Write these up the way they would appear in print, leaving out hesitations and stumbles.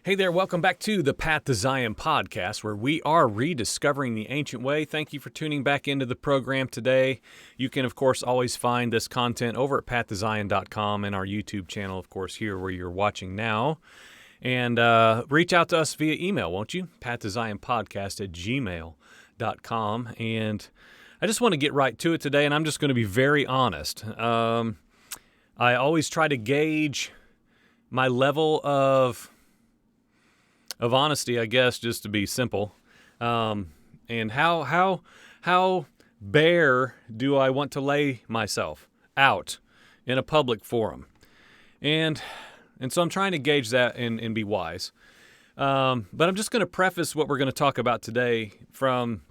Hey there, welcome back to the Path to Zion podcast, where we are rediscovering the ancient way. Thank you for tuning back into the program today. You can, of course, always find this content over at pathtozion.com and our YouTube channel, of course, here where you're watching now. And reach out to us via email, won't you? pathtoZionpodcast@gmail.com. And I just want to get right to it today, and I'm just going to be very honest. I always try to gauge my level of honesty, I guess, just to be simple, and how bare do I want to lay myself out in a public forum, and so I'm trying to gauge that and be wise. But I'm just going to preface what we're going to talk about today from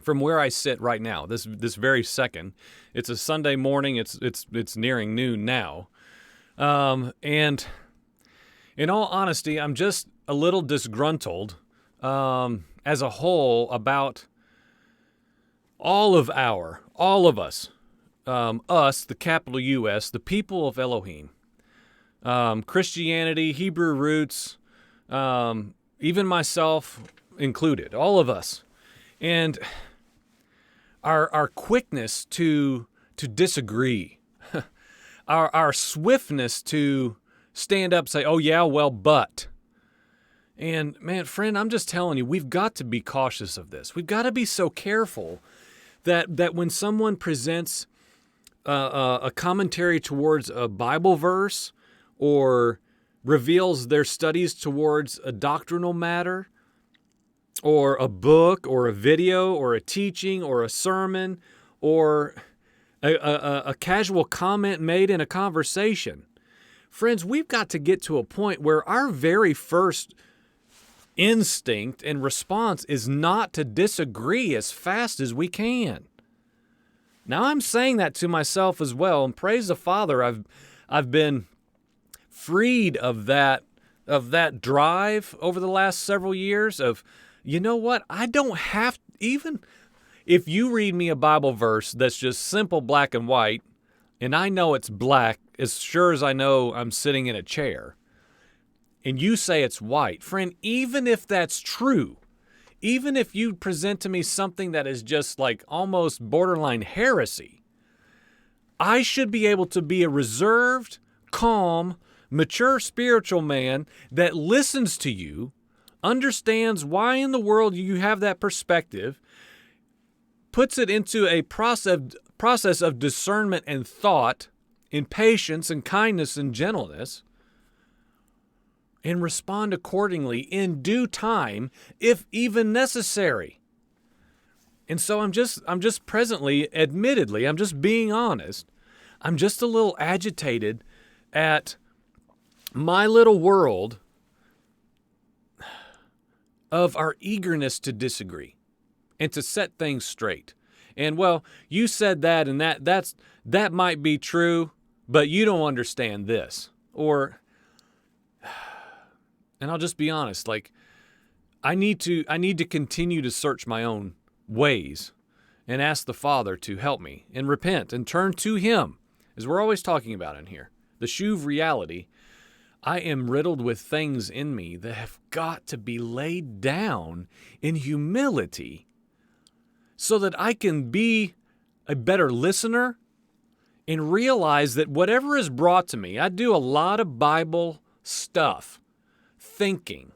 where I sit right now, this very second. It's a Sunday morning. It's nearing noon now, and in all honesty, I'm just a little disgruntled as a whole about all of us, the capital U.S., the people of Elohim, Christianity, Hebrew roots, even myself included, all of us, and our quickness to disagree, our swiftness to stand up and say, oh yeah, well, but. And man, friend, I'm just telling you, we've got to be cautious of this. We've got to be so careful that when someone presents a commentary towards a Bible verse or reveals their studies towards a doctrinal matter or a book or a video or a teaching or a sermon or a casual comment made in a conversation, friends, we've got to get to a point where our very first instinct and response is not to disagree as fast as we can. Now, I'm saying that to myself as well, and praise the Father, I've been freed of that drive over the last several years of, you know what, I don't have, even if you read me a Bible verse that's just simple black and white, and I know it's black as sure as I know I'm sitting in a chair, and you say it's white, friend, even if that's true, even if you present to me something that is just like almost borderline heresy, I should be able to be a reserved, calm, mature spiritual man that listens to you, understands why in the world you have that perspective, puts it into a process of discernment and thought, in patience and kindness and gentleness, and respond accordingly in due time, if even necessary. And so I'm just presently, admittedly, I'm just being honest, I'm just a little agitated at my little world of our eagerness to disagree and to set things straight. And well, you said that, and that might be true, but you don't understand this. Or, and I'll just be honest, like, I need to continue to search my own ways and ask the Father to help me and repent and turn to Him, as we're always talking about in here. The Shuv reality, I am riddled with things in me that have got to be laid down in humility so that I can be a better listener and realize that whatever is brought to me, I do a lot of Bible stuff, thinking,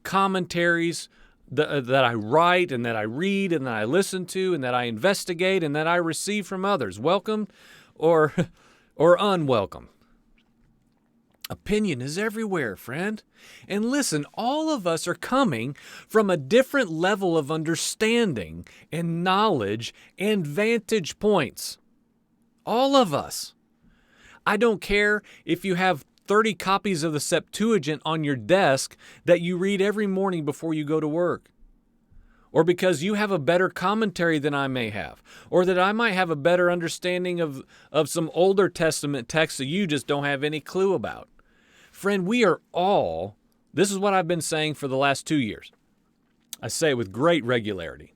commentaries that I write and that I read and that I listen to and that I investigate and that I receive from others, welcome or unwelcome. Opinion is everywhere, friend. And listen, all of us are coming from a different level of understanding and knowledge and vantage points. All of us. I don't care if you have 30 copies of the Septuagint on your desk that you read every morning before you go to work. Or because you have a better commentary than I may have. Or that I might have a better understanding of some older Testament texts that you just don't have any clue about. Friend, we are all, this is what I've been saying for the last 2 years. I say it with great regularity.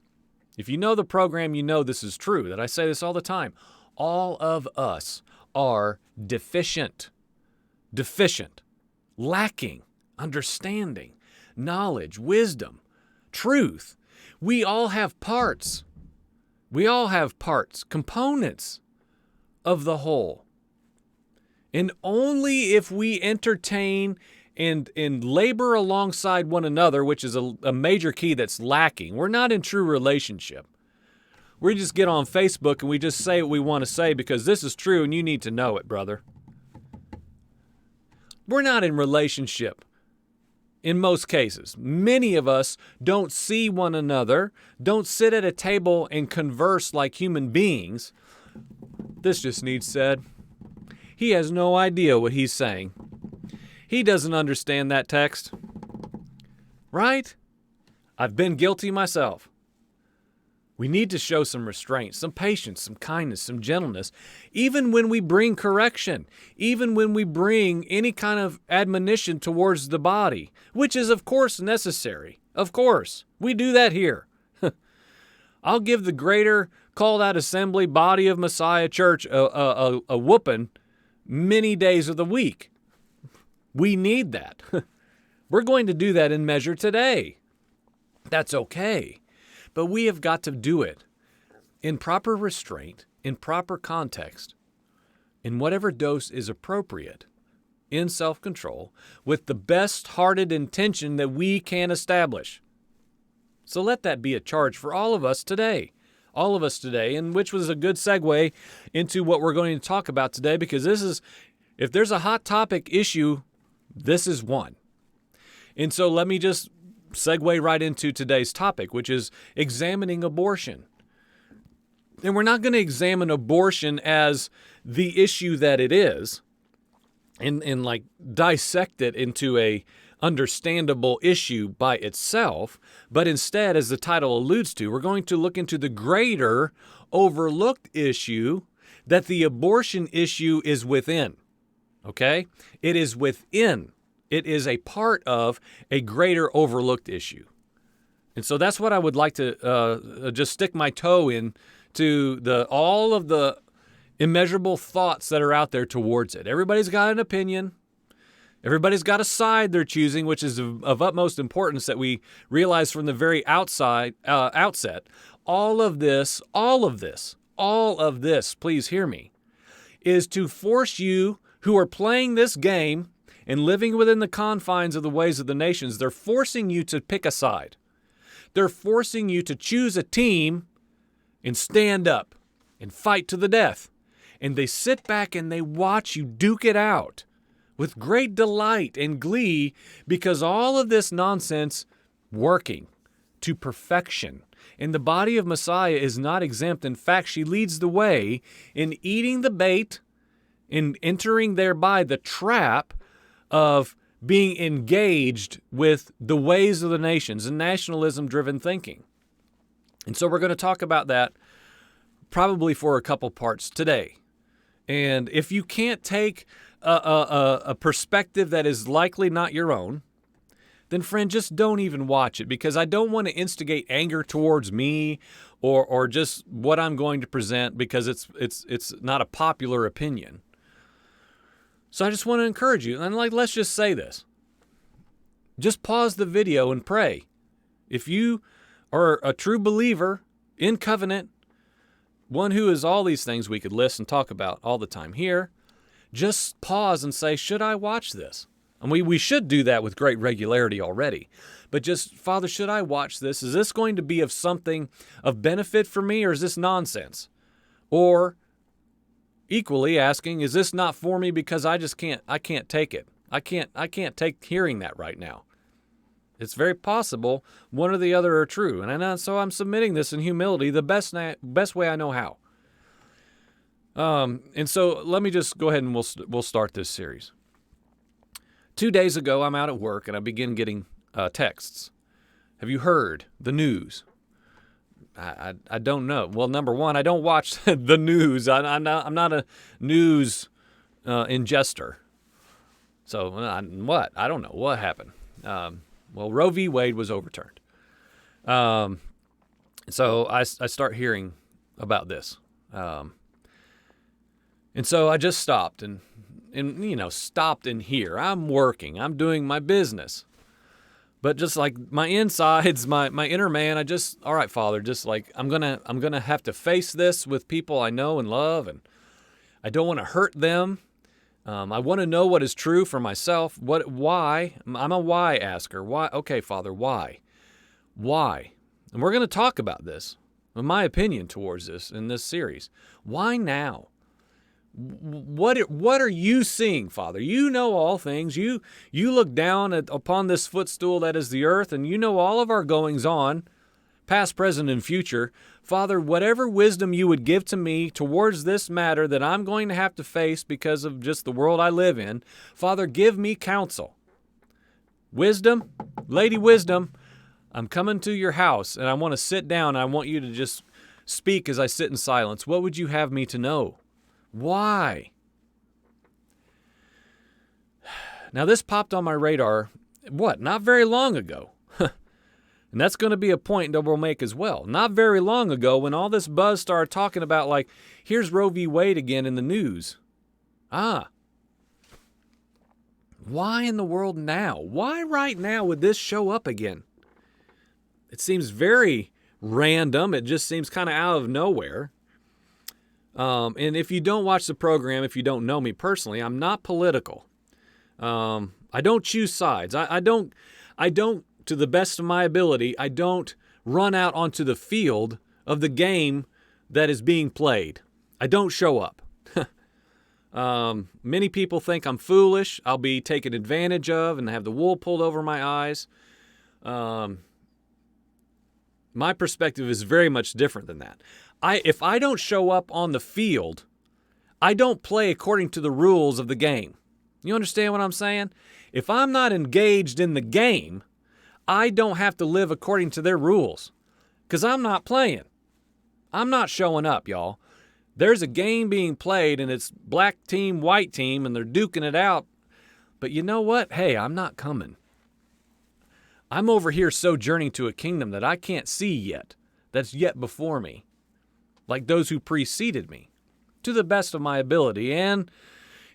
If you know the program, you know this is true, that I say this all the time. All of us are deficient, lacking, understanding, knowledge, wisdom, truth. We all have parts. We all have parts, components of the whole. And only if we entertain and labor alongside one another, which is a major key that's lacking. We're not in true relationship. We just get on Facebook and we just say what we want to say because this is true and you need to know it, brother. We're not in relationship in most cases. Many of us don't see one another, don't sit at a table and converse like human beings. This just needs said. He has no idea what he's saying. He doesn't understand that text. Right? I've been guilty myself. We need to show some restraint, some patience, some kindness, some gentleness, even when we bring correction, even when we bring any kind of admonition towards the body, which is, of course, necessary. Of course. We do that here. I'll give the greater called out assembly body of Messiah Church a whooping many days of the week. We need that. We're going to do that in measure today. That's okay. But we have got to do it in proper restraint, in proper context, in whatever dose is appropriate, in self-control, with the best-hearted intention that we can establish. So let that be a charge for all of us today. All of us today, and which was a good segue into what we're going to talk about today, because this is, if there's a hot topic issue, this is one. And so let me just segue right into today's topic, which is examining abortion. And we're not going to examine abortion as the issue that it is and like dissect it into a understandable issue by itself, but instead, as the title alludes to, we're going to look into the greater overlooked issue that the abortion issue is within. Okay? It is within. It is a part of a greater overlooked issue. And so that's what I would like to just stick my toe in to all of the immeasurable thoughts that are out there towards it. Everybody's got an opinion. Everybody's got a side they're choosing, which is of utmost importance that we realize from the very outset. All of this, please hear me, is to force you who are playing this game and living within the confines of the ways of the nations. They're forcing you to pick a side. They're forcing you to choose a team and stand up and fight to the death. And they sit back and they watch you duke it out with great delight and glee, because all of this nonsense working to perfection. And the body of Messiah is not exempt. In fact, she leads the way in eating the bait, in entering thereby the trap of being engaged with the ways of the nations and nationalism-driven thinking. And so we're going to talk about that probably for a couple parts today. And if you can't take a perspective that is likely not your own, then friend, just don't even watch it, because I don't want to instigate anger towards me or just what I'm going to present, because it's not a popular opinion. So I just want to encourage you, and let's just say this. Just pause the video and pray. If you are a true believer in covenant, one who is all these things we could list and talk about all the time here, just pause and say, should I watch this? And we should do that with great regularity already. But just, Father, should I watch this? Is this going to be of something of benefit for me, or is this nonsense? Or equally asking, is this not for me because I can't take it? I can't take hearing that right now. It's very possible one or the other are true. And so I'm submitting this in humility the best way I know how. And so let me just go ahead and we'll start this series. 2 days ago, I'm out at work and I begin getting texts. Have you heard the news? I don't know. Well, number one, I don't watch the news. I'm not a news ingester. So what? I don't know what happened. Well, Roe v. Wade was overturned. So I start hearing about this. And so I just stopped and stopped in here. I'm working. I'm doing my business. But just like my insides, my inner man, all right, Father, just like I'm gonna have to face this with people I know and love, and I don't want to hurt them. I want to know what is true for myself. Why? I'm a why asker. Why? Okay, Father, why? Why? And we're going to talk about this, my opinion towards this in this series. Why now? What are you seeing, Father? You know all things. You look down upon this footstool that is the earth, and you know all of our goings on, past, present, and future. Father, whatever wisdom you would give to me towards this matter that I'm going to have to face because of just the world I live in, Father, give me counsel. Wisdom, Lady Wisdom, I'm coming to your house, and I want to sit down. I want you to just speak as I sit in silence. What would you have me to know? Why? Now, this popped on my radar, not very long ago. And that's going to be a point that we'll make as well. Not very long ago, when all this buzz started talking about, like, here's Roe v. Wade again in the news. Why in the world now? Why right now would this show up again? It seems very random. It just seems kind of out of nowhere. And if you don't watch the program, if you don't know me personally, I'm not political. I don't choose sides. I don't, to the best of my ability, I don't run out onto the field of the game that is being played. I don't show up. Many people think I'm foolish. I'll be taken advantage of and have the wool pulled over my eyes. My perspective is very much different than that. If I don't show up on the field, I don't play according to the rules of the game. You understand what I'm saying? If I'm not engaged in the game, I don't have to live according to their rules because I'm not playing. I'm not showing up, y'all. There's a game being played, and it's black team, white team, and they're duking it out. But you know what? Hey, I'm not coming. I'm over here sojourning to a kingdom that I can't see yet, that's yet before me, like those who preceded me, to the best of my ability. And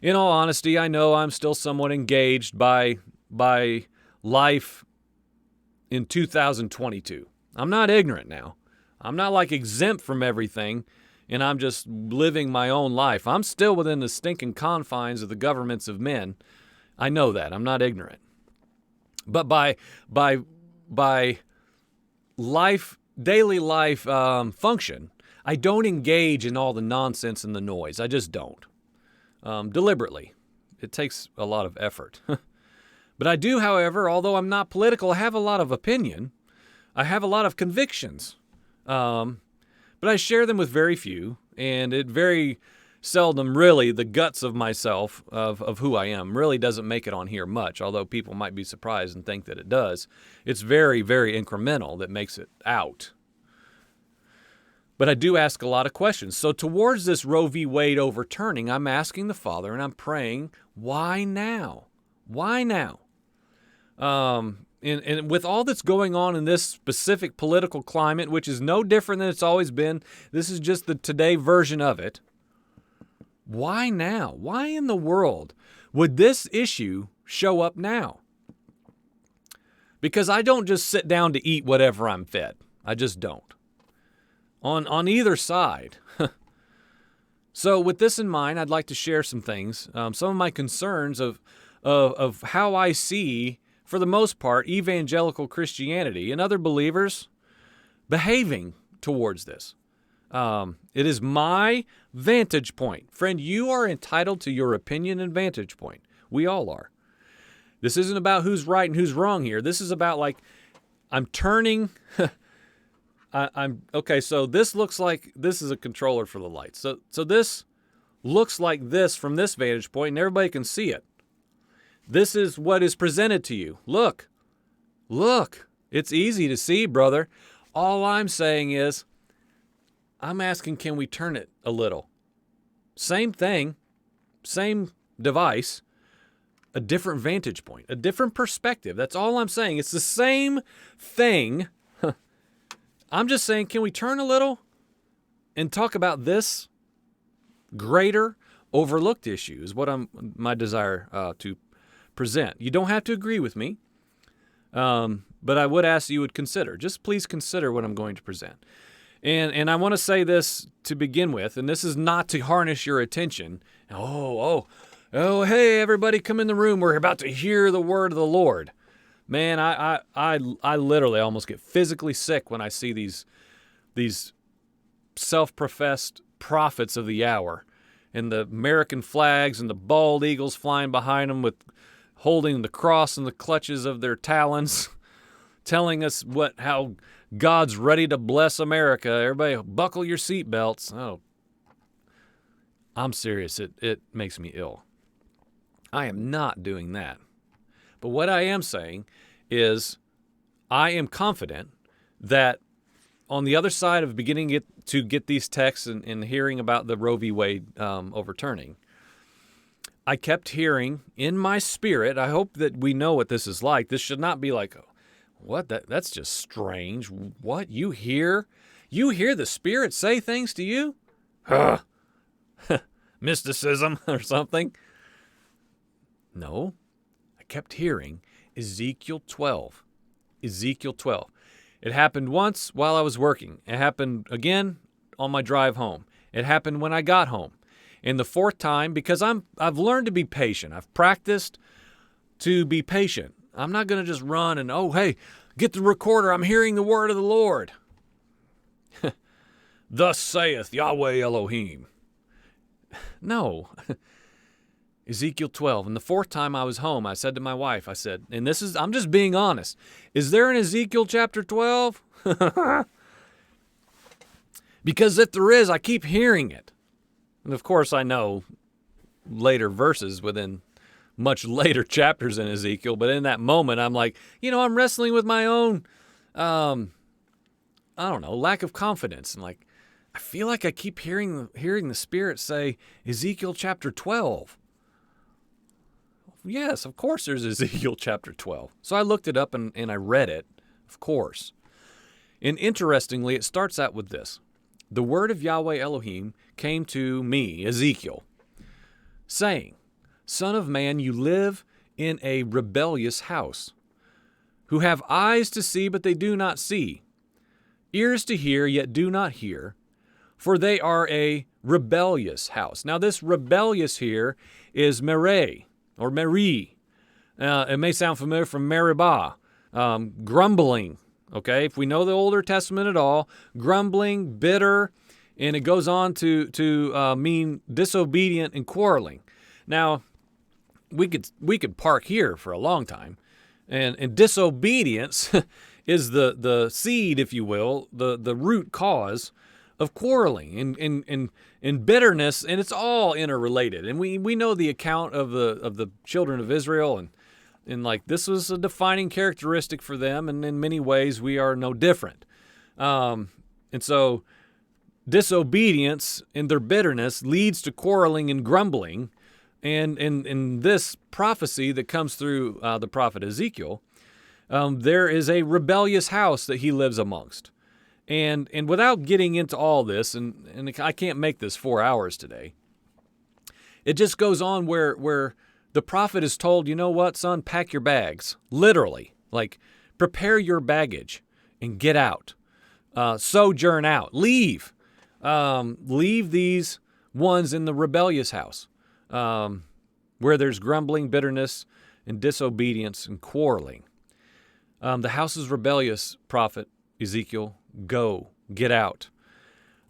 in all honesty, I know I'm still somewhat engaged by life in 2022. I'm not ignorant now. I'm not like exempt from everything, and I'm just living my own life. I'm still within the stinking confines of the governments of men. I know that. I'm not ignorant. But by life, daily life function, I don't engage in all the nonsense and the noise. I just don't. Deliberately. It takes a lot of effort. But I do, however, although I'm not political, I have a lot of opinion. I have a lot of convictions. But I share them with very few, and it very seldom really the guts of myself, of who I am, really doesn't make it on here much, although people might be surprised and think that it does. It's very, very incremental that makes it out. But I do ask a lot of questions. So towards this Roe v. Wade overturning, I'm asking the Father and I'm praying, why now? Why now? And with all that's going on in this specific political climate, which is no different than it's always been, this is just the today version of it. Why now? Why in the world would this issue show up now? Because I don't just sit down to eat whatever I'm fed. I just don't. On either side. So with this in mind, I'd like to share some things, some of my concerns of how I see, for the most part, evangelical Christianity and other believers behaving towards this. It is my vantage point. Friend, you are entitled to your opinion and vantage point. We all are. This isn't about who's right and who's wrong here. This is about, like, I'm turning... okay, so this looks like this is a controller for the lights. So this looks like this from this vantage point, and everybody can see it. This is what is presented to you. Look. It's easy to see, brother. All I'm saying is, I'm asking, can we turn it a little? Same thing, same device, a different vantage point, a different perspective. That's all I'm saying. It's the same thing. I'm just saying, can we turn a little and talk about this greater, overlooked issue is what my desire to present. You don't have to agree with me, but I would ask that you would consider. Just please consider what I'm going to present. And I want to say this to begin with, and this is not to harness your attention. Oh, hey, everybody, come in the room. We're about to hear the word of the Lord. Man, I literally almost get physically sick when I see these self-professed prophets of the hour and the American flags and the bald eagles flying behind them with holding the cross in the clutches of their talons, telling us how God's ready to bless America. Everybody buckle your seatbelts. Oh, I'm serious. It makes me ill. I am not doing that. But what I am saying is I am confident that on the other side of beginning to get these texts and hearing about the Roe v. Wade overturning, I kept hearing in my spirit, I hope that we know what this is like. This should not be like, what? That's just strange. What? You hear the Spirit say things to you? Mysticism or something? No. I kept hearing Ezekiel 12. Ezekiel 12. It happened once while I was working. It happened again on my drive home. It happened when I got home. And the fourth time, because I've learned to be patient. I've practiced to be patient. I'm not going to just run and, oh, hey, get the recorder. I'm hearing the word of the Lord. Thus saith Yahweh Elohim. No. Ezekiel 12. And the fourth time I was home, I said to my wife, I said, and I'm just being honest, is there an Ezekiel chapter 12? Because if there is, I keep hearing it. And of course, I know later verses within much later chapters in Ezekiel, but in that moment, I'm like, I'm wrestling with my own, lack of confidence. And like, I feel like I keep hearing the Spirit say Ezekiel chapter 12. Yes, of course there's Ezekiel chapter 12. So I looked it up and I read it, of course. And interestingly, it starts out with this. The word of Yahweh Elohim came to me, Ezekiel, saying, Son of man, you live in a rebellious house, who have eyes to see, but they do not see, ears to hear, yet do not hear, for they are a rebellious house. Now this rebellious here is Mereh, or Meri. It may sound familiar from Meribah, grumbling. Okay, if we know the Older Testament at all, grumbling, bitter, and it goes on to mean disobedient and quarreling. Now, we could park here for a long time, and disobedience is the seed, if you will, the root cause of quarreling and bitterness, and it's all interrelated. And we know the account of the children of Israel, and like this was a defining characteristic for them, and in many ways we are no different. And so disobedience and their bitterness leads to quarreling and grumbling. And in this prophecy that comes through the prophet Ezekiel, there is a rebellious house that he lives amongst. And without getting into all this, and I can't make this 4 hours today, it just goes on where the prophet is told, you know what, son, pack your bags. Literally, like prepare your baggage and get out. Sojourn out. Leave. Leave these ones in the rebellious house, where there's grumbling, bitterness, and disobedience and quarreling. The house is rebellious, prophet Ezekiel. Go. Get out.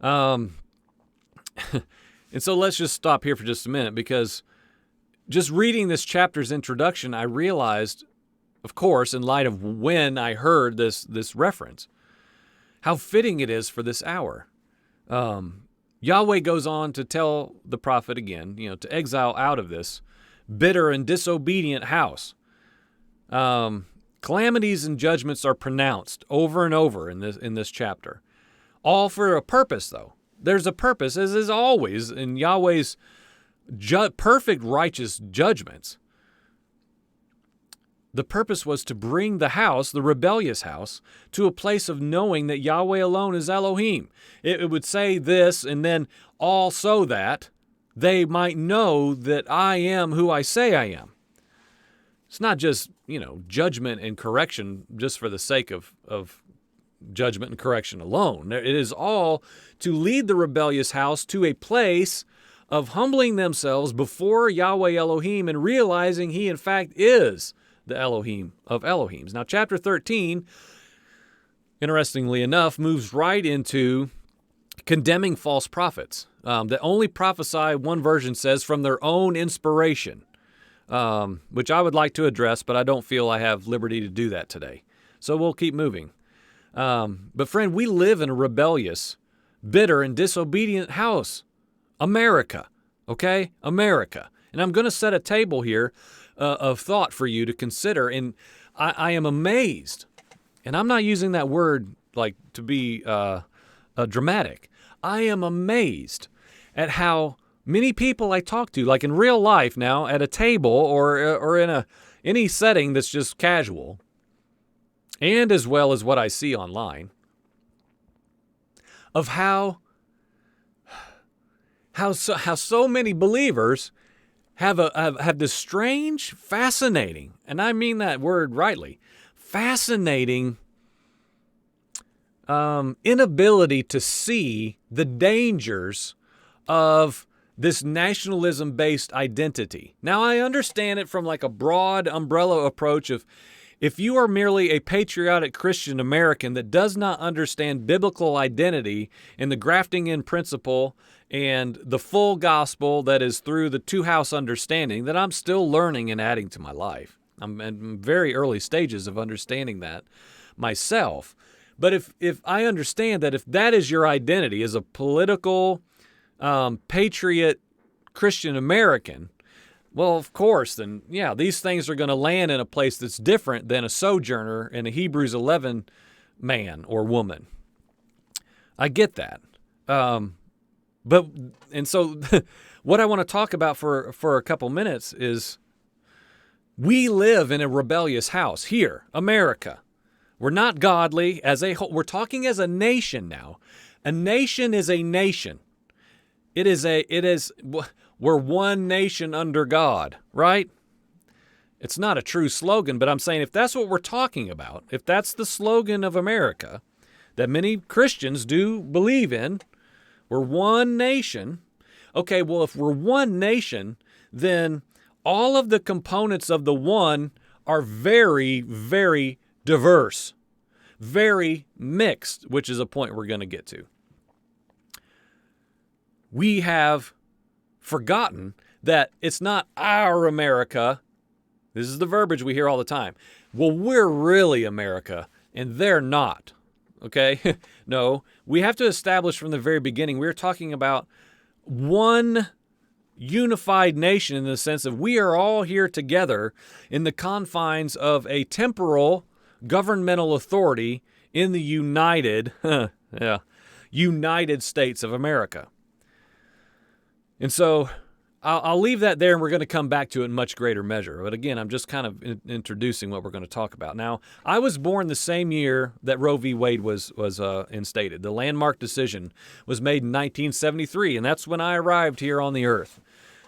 And so let's just stop here for just a minute, because just reading this chapter's introduction, I realized, of course, in light of when I heard this reference, how fitting it is for this hour. Yahweh goes on to tell the prophet again, to exile out of this bitter and disobedient house. Calamities and judgments are pronounced over and over in this chapter, all for a purpose, though. There's a purpose, as is always in Yahweh's perfect righteous judgments. The purpose was to bring the house, the rebellious house, to a place of knowing that Yahweh alone is Elohim. It would say this, and then also that, they might know that I am who I say I am. It's not just, judgment and correction just for the sake of judgment and correction alone. It is all to lead the rebellious house to a place of humbling themselves before Yahweh Elohim and realizing he in fact is the Elohim of Elohims. Now, chapter 13, interestingly enough, moves right into condemning false prophets that only prophesy, one version says, from their own inspiration, which I would like to address, but I don't feel I have liberty to do that today. So we'll keep moving. But friend, we live in a rebellious, bitter, and disobedient house. America, okay? America. And I'm going to set a table here of thought for you to consider. And I am amazed, and I'm not using that word like to be dramatic. I am amazed at how many people I talk to, like in real life now, at a table or in any setting that's just casual, and as well as what I see online, of how so many believers have this strange, fascinating, and I mean that word rightly, fascinating inability to see the dangers of this nationalism-based identity. Now, I understand it from like a broad umbrella approach of if you are merely a patriotic Christian American that does not understand biblical identity and the grafting in principle and the full gospel that is through the two-house understanding that I'm still learning and adding to my life. I'm in very early stages of understanding that myself. But if I understand that if that is your identity as a political patriot Christian American, well, of course, then, yeah, these things are going to land in a place that's different than a sojourner and a Hebrews 11 man or woman. I get that. And so what I want to talk about for a couple minutes is we live in a rebellious house here, America. We're not godly as a whole. We're talking as a nation now. A nation is a nation. We're one nation under God, right? It's not a true slogan, but I'm saying if that's what we're talking about, if that's the slogan of America that many Christians do believe in, we're one nation. Okay, well, if we're one nation, then all of the components of the one are very, very diverse, very mixed, which is a point we're going to get to. We have forgotten that it's not our America. This is the verbiage we hear all the time. Well, we're really America, and they're not. Okay? No, we have to establish from the very beginning, we're talking about one unified nation in the sense of we are all here together in the confines of a temporal governmental authority in the United States of America. And so I'll leave that there, and we're going to come back to it in much greater measure. But again, I'm just kind of introducing what we're going to talk about. Now, I was born the same year that Roe v. Wade was instated. The landmark decision was made in 1973, and that's when I arrived here on the earth.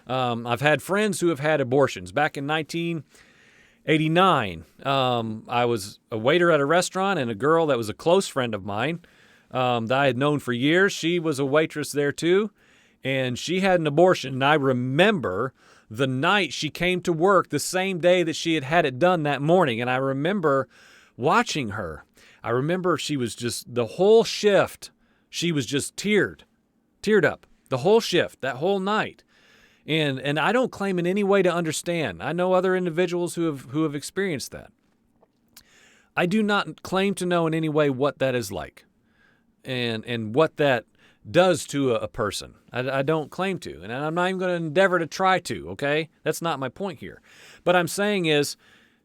I've had friends who have had abortions. Back in 1989, I was a waiter at a restaurant, and a girl that was a close friend of mine that I had known for years, she was a waitress there too. And she had an abortion, and I remember the night she came to work the same day that she had had it done that morning, and I remember watching her. I remember she was just, the whole shift, she was just teared up, the whole shift, that whole night. And I don't claim in any way to understand. I know other individuals who have experienced that. I do not claim to know in any way what that is like and what that does to a person. I don't claim to, and I'm not even going to endeavor to try to, okay? That's not my point here. But I'm saying is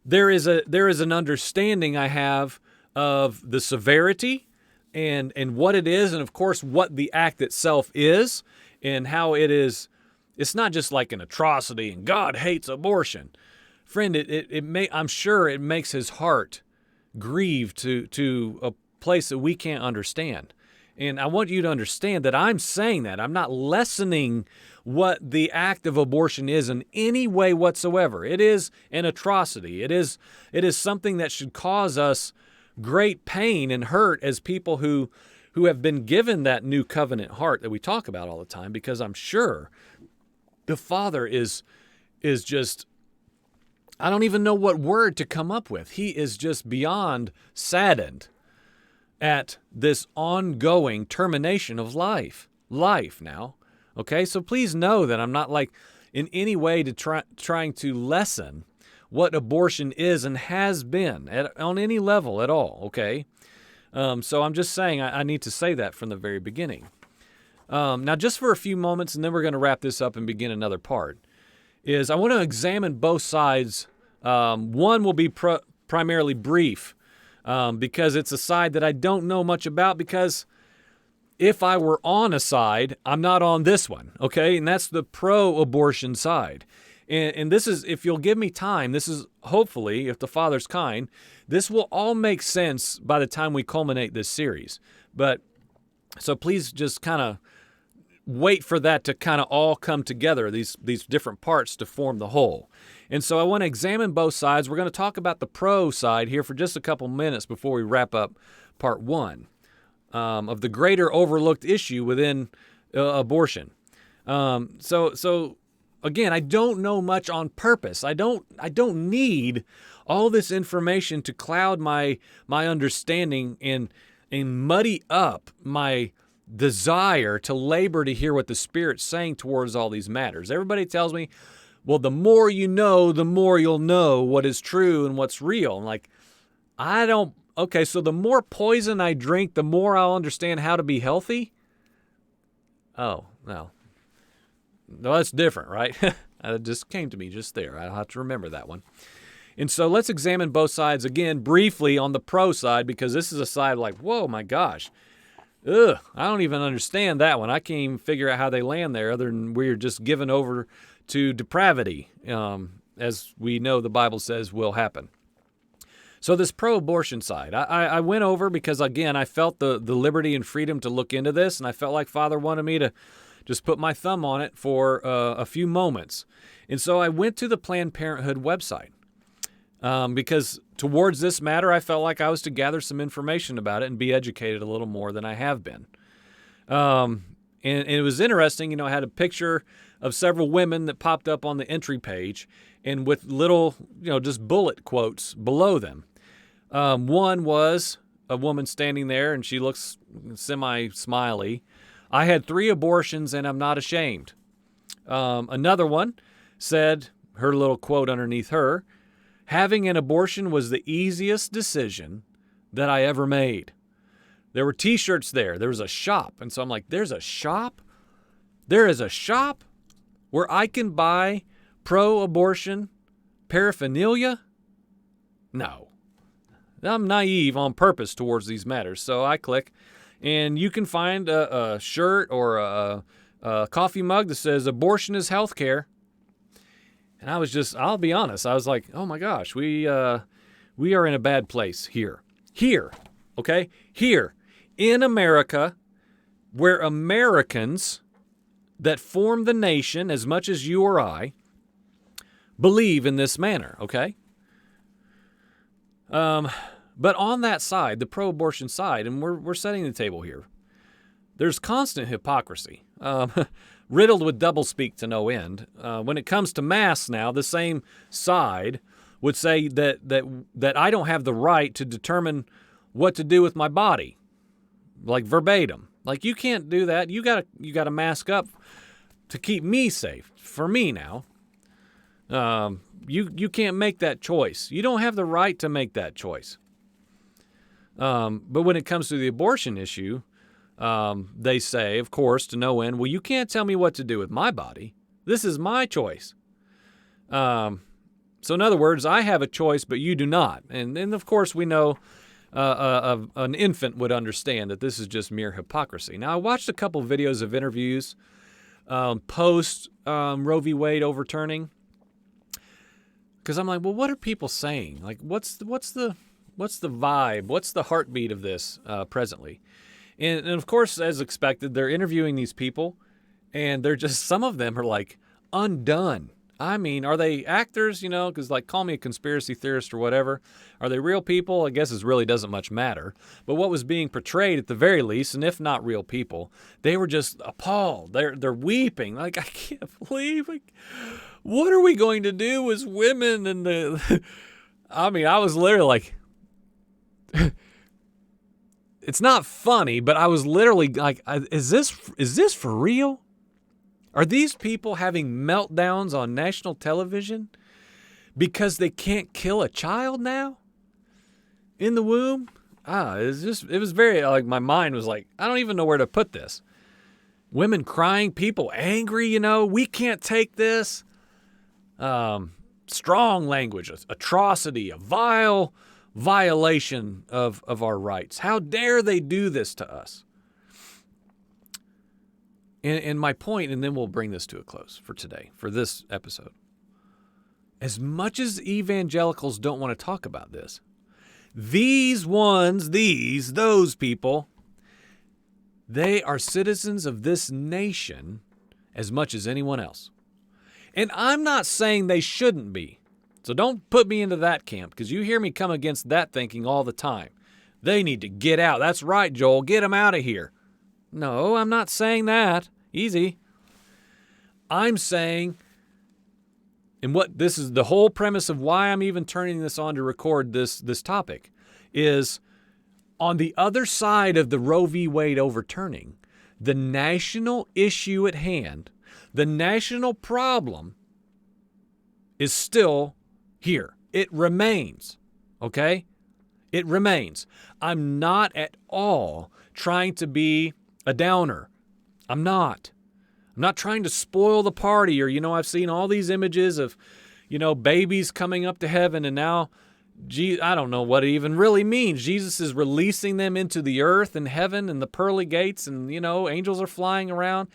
there is an understanding I have of the severity and what it is, and of course what the act itself is, and how it is. It's not just like an atrocity and God hates abortion. Friend, I'm sure it makes his heart grieve to a place that we can't understand. And I want you to understand that I'm saying that. I'm not lessening what the act of abortion is in any way whatsoever. It is an atrocity. It is something that should cause us great pain and hurt as people who have been given that new covenant heart that we talk about all the time, because I'm sure the Father is just, I don't even know what word to come up with. He is just beyond saddened at this ongoing termination of life now. Okay, so please know that I'm not like in any way trying to lessen what abortion is and has been on any level at all, okay? So I'm just saying I need to say that from the very beginning. Now, just for a few moments, and then we're going to wrap this up and begin another part, is I want to examine both sides. One will be primarily brief, because it's a side that I don't know much about, because if I were on a side, I'm not on this one, okay? And that's the pro-abortion side. And this is, if you'll give me time, this is hopefully, if the Father's kind, this will all make sense by the time we culminate this series. But so please just kind of wait for that to kind of all come together, these different parts to form the whole. And so I want to examine both sides. We're going to talk about the pro side here for just a couple minutes before we wrap up part one of the greater overlooked issue within abortion. So again, I don't know much on purpose. I don't need all this information to cloud my understanding and muddy up my desire to labor to hear what the Spirit's saying towards all these matters. Everybody tells me, well, the more you know, the more you'll know what is true and what's real. I'm like, okay, so the more poison I drink, the more I'll understand how to be healthy? Oh, no. No, that's different, right? It just came to me just there. I'll have to remember that one. And so let's examine both sides again briefly on the pro side, because this is a side like, whoa, my gosh. I don't even understand that one. I can't even figure out how they land there, other than we're just given over to depravity, as we know the Bible says will happen. So this pro-abortion side, I went over because, again, I felt the liberty and freedom to look into this, and I felt like Father wanted me to just put my thumb on it for a few moments. And so I went to the Planned Parenthood website because towards this matter, I felt like I was to gather some information about it and be educated a little more than I have been. And it was interesting, I had a picture of several women that popped up on the entry page, and with little, just bullet quotes below them. One was a woman standing there, and she looks semi-smiley. I had 3 abortions, and I'm not ashamed. Another one said, her little quote underneath her, having an abortion was the easiest decision that I ever made. There were T-shirts there. There was a shop. And so I'm like, there's a shop? There is a shop where I can buy pro-abortion paraphernalia? No. I'm naive on purpose towards these matters. So I click, and you can find a shirt or a coffee mug that says abortion is healthcare. And I'll be honest, I was like, oh my gosh, we are in a bad place here. Okay? Here, in America, where Americans that form the nation, as much as you or I, believe in this manner, okay? But on that side, the pro-abortion side, and we're setting the table here, there's constant hypocrisy, riddled with doublespeak to no end. When it comes to mass now, the same side would say that I don't have the right to determine what to do with my body, like verbatim. Like, you can't do that. You gotta mask up to keep me safe. For me now, you can't make that choice. You don't have the right to make that choice. But when it comes to the abortion issue, they say, of course, to no end, well, you can't tell me what to do with my body. This is my choice. So in other words, I have a choice, but you do not. And of course, we know an infant would understand that this is just mere hypocrisy. Now, I watched a couple videos of interviews post Roe v. Wade overturning, because I'm like, well, what are people saying? Like, what's the vibe? What's the heartbeat of this presently? And of course, as expected, they're interviewing these people, and they're just, some of them are like undone. I mean, are they actors, because like call me a conspiracy theorist or whatever. Are they real people? I guess it really doesn't much matter. But what was being portrayed at the very least, and if not real people, they were just appalled. They're weeping. Like, I can't believe it. What are we going to do as women? And I mean, I was literally like, it's not funny, but I was literally like, is this for real? Are these people having meltdowns on national television because they can't kill a child now in the womb? It was very, like, my mind was like, I don't even know where to put this. Women crying, people angry, we can't take this. Strong language, atrocity, a vile violation of our rights. How dare they do this to us? And my point, and then we'll bring this to a close for today, for this episode. As much as evangelicals don't want to talk about this, those people, they are citizens of this nation as much as anyone else. And I'm not saying they shouldn't be. So don't put me into that camp, because you hear me come against that thinking all the time. They need to get out. That's right, Joel. Get them out of here. No, I'm not saying that. Easy. I'm saying, and what this is the whole premise of why I'm even turning this on to record this topic, is on the other side of the Roe v. Wade overturning, the national issue at hand, the national problem is still here. It remains. Okay? It remains. I'm not at all trying to be a downer. I'm not trying to spoil the party, or, I've seen all these images of, babies coming up to heaven, and now, I don't know what it even really means. Jesus is releasing them into the earth and heaven and the pearly gates, and, angels are flying around.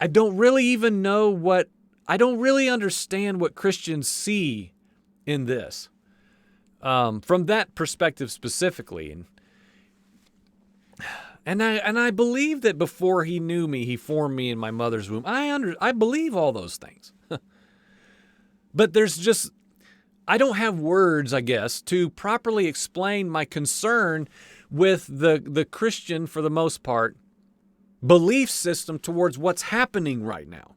I don't really understand what Christians see in this, from that perspective specifically. And I believe that before he knew me, he formed me in my mother's womb. I believe all those things. But I don't have words, I guess, to properly explain my concern with the Christian, for the most part, belief system towards what's happening right now.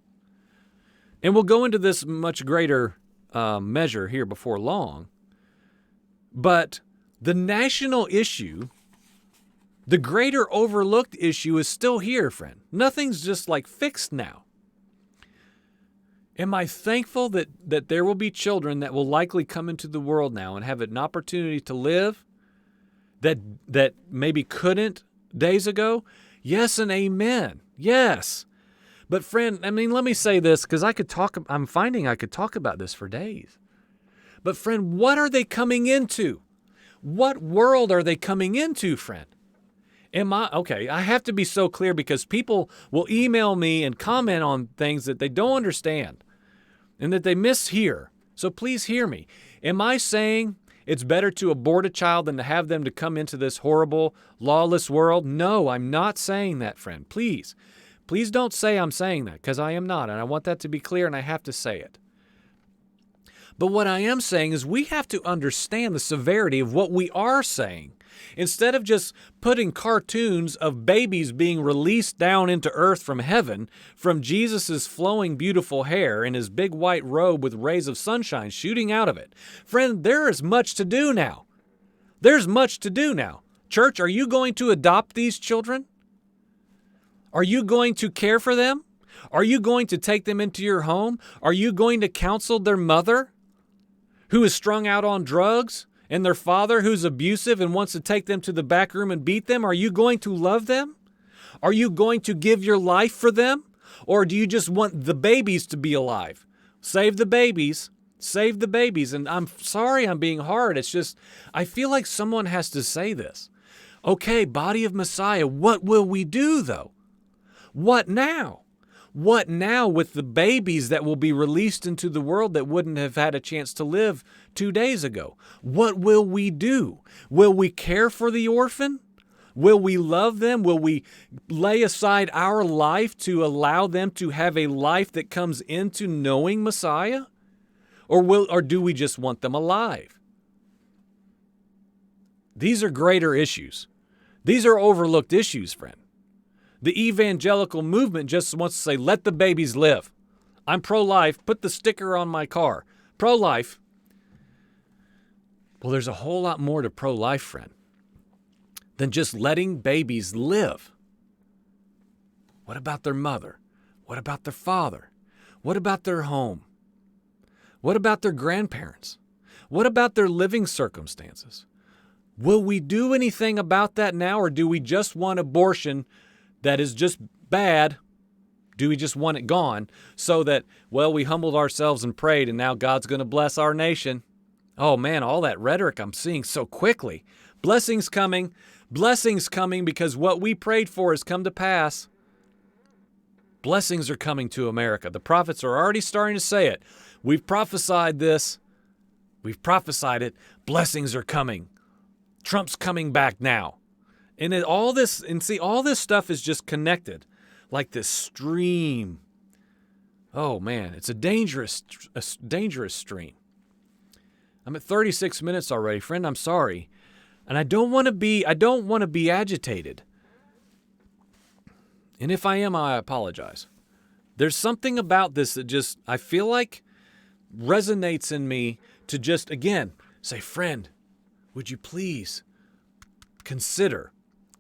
And we'll go into this much greater measure here before long. But the national issue, the greater overlooked issue, is still here, friend. Nothing's just like fixed now. Am I thankful that there will be children that will likely come into the world now and have an opportunity to live that maybe couldn't days ago? Yes and amen. Yes. But friend, let me say this, because I'm finding I could talk about this for days. But friend, what are they coming into? What world are they coming into, friend? I have to be so clear, because people will email me and comment on things that they don't understand and that they mishear. So please hear me. Am I saying it's better to abort a child than to have them to come into this horrible, lawless world? No, I'm not saying that, friend. Please don't say I'm saying that, because I am not, and I want that to be clear, and I have to say it. But what I am saying is we have to understand the severity of what we are saying. Instead of just putting cartoons of babies being released down into earth from heaven, from Jesus' flowing beautiful hair and his big white robe with rays of sunshine shooting out of it. Friend, there is much to do now. There's much to do now. Church, are you going to adopt these children? Are you going to care for them? Are you going to take them into your home? Are you going to counsel their mother, who is strung out on drugs, and their father, who's abusive and wants to take them to the back room and beat them? Are you going to love them? Are you going to give your life for them? Or do you just want the babies to be alive? Save the babies. Save the babies. And I'm sorry I'm being hard. It's just, I feel like someone has to say this. Okay, body of Messiah, what will we do though? What now? What now with the babies that will be released into the world that wouldn't have had a chance to live 2 days ago? What will we do? Will we care for the orphan? Will we love them? Will we lay aside our life to allow them to have a life that comes into knowing Messiah? Or do we just want them alive? These are greater issues. These are overlooked issues, friend. The evangelical movement just wants to say, let the babies live. I'm pro-life. Put the sticker on my car. Pro-life. Well, there's a whole lot more to pro-life, friend, than just letting babies live. What about their mother? What about their father? What about their home? What about their grandparents? What about their living circumstances? Will we do anything about that now, or do we just want abortion that is just bad? Do we just want it gone so that, well, we humbled ourselves and prayed and now God's going to bless our nation? Oh man, all that rhetoric I'm seeing so quickly. Blessings coming because what we prayed for has come to pass. Blessings are coming to America. The prophets are already starting to say it. We've prophesied this. We've prophesied it. Blessings are coming. Trump's coming back now. And all this stuff is just connected like this stream. Oh man, it's a dangerous stream. I'm at 36 minutes already, friend. I'm sorry. And I don't want to be agitated. And if I am, I apologize. There's something about this that just, I feel like resonates in me to just, again, say, friend, would you please consider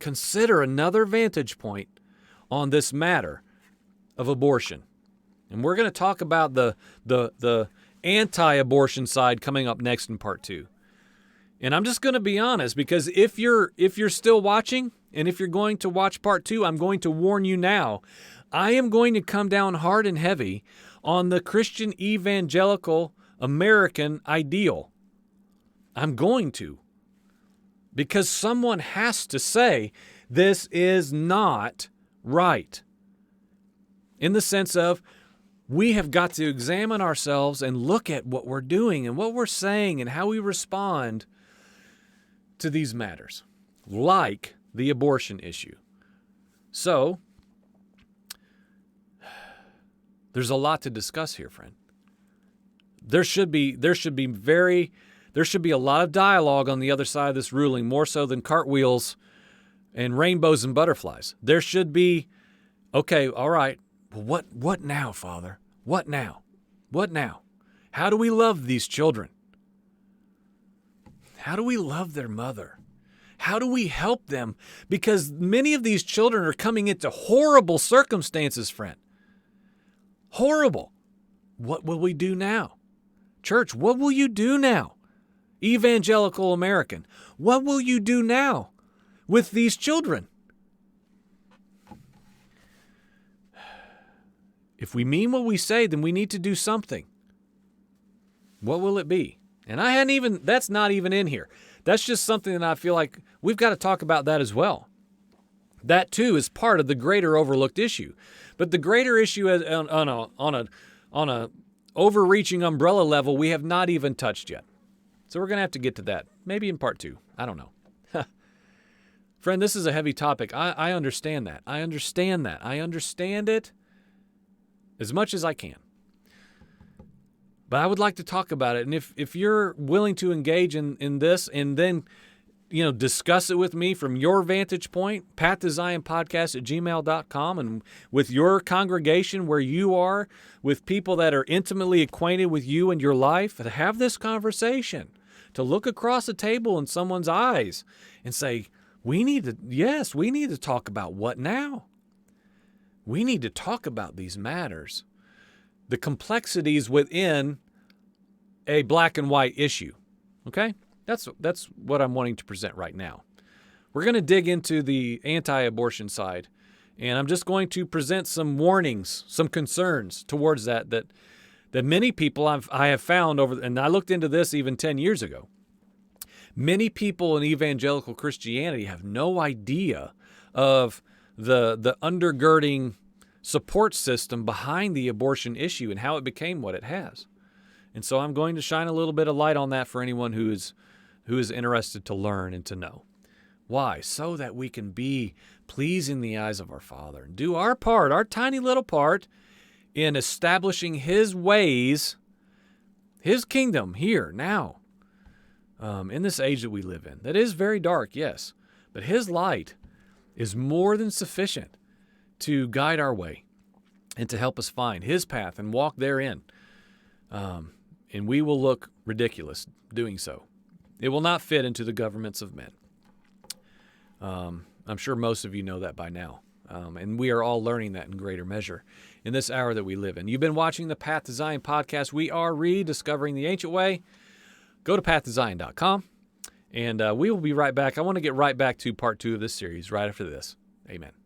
another vantage point on this matter of abortion. And we're going to talk about the anti-abortion side coming up next in part 2. And I'm just going to be honest, because if you're still watching, and if you're going to watch part 2, I'm going to warn you now. I am going to come down hard and heavy on the Christian evangelical American ideal. I'm going to. Because someone has to say, this is not right. In the sense of, we have got to examine ourselves and look at what we're doing and what we're saying and how we respond to these matters, like the abortion issue. So, there's a lot to discuss here, friend. There should be a lot of dialogue on the other side of this ruling, more so than cartwheels and rainbows and butterflies. There should be, okay, all right, well, what now, Father? What now? What now? How do we love these children? How do we love their mother? How do we help them? Because many of these children are coming into horrible circumstances, friend. Horrible. What will we do now? Church, what will you do now? Evangelical American, what will you do now with these children? If we mean what we say, then we need to do something. What will it be? And that's not even in here. That's just something that I feel like we've got to talk about that as well. That too is part of the greater overlooked issue. But the greater issue on a overreaching umbrella level, we have not even touched yet. So we're going to have to get to that. Maybe in part 2. I don't know. Friend, this is a heavy topic. I understand that. I understand it as much as I can. But I would like to talk about it. And if you're willing to engage in this and then, discuss it with me from your vantage point, pathtozionpodcast@gmail.com, and with your congregation where you are, with people that are intimately acquainted with you and your life, to have this conversation, to look across a table in someone's eyes and say, we need to talk about what now? We need to talk about these matters, the complexities within a black and white issue. Okay? That's what I'm wanting to present right now. We're going to dig into the anti-abortion side, and I'm just going to present some warnings, some concerns towards that many people I have found and I looked into this even 10 years ago. Many people in evangelical Christianity have no idea of the undergirding support system behind the abortion issue and how it became what it has. And so I'm going to shine a little bit of light on that for anyone who is interested to learn and to know. Why? So that we can be pleasing in the eyes of our Father and do our part, our tiny little part, in establishing His ways, His kingdom here, now, in this age that we live in. That is very dark, yes, but His light is more than sufficient to guide our way and to help us find His path and walk therein. And we will look ridiculous doing so. It will not fit into the governments of men. I'm sure most of you know that by now. And we are all learning that in greater measure in this hour that we live in. You've been watching the Path to Zion podcast. We are rediscovering the ancient way. Go to pathtozion.com, and we will be right back. I want to get right back to part 2 of this series right after this. Amen.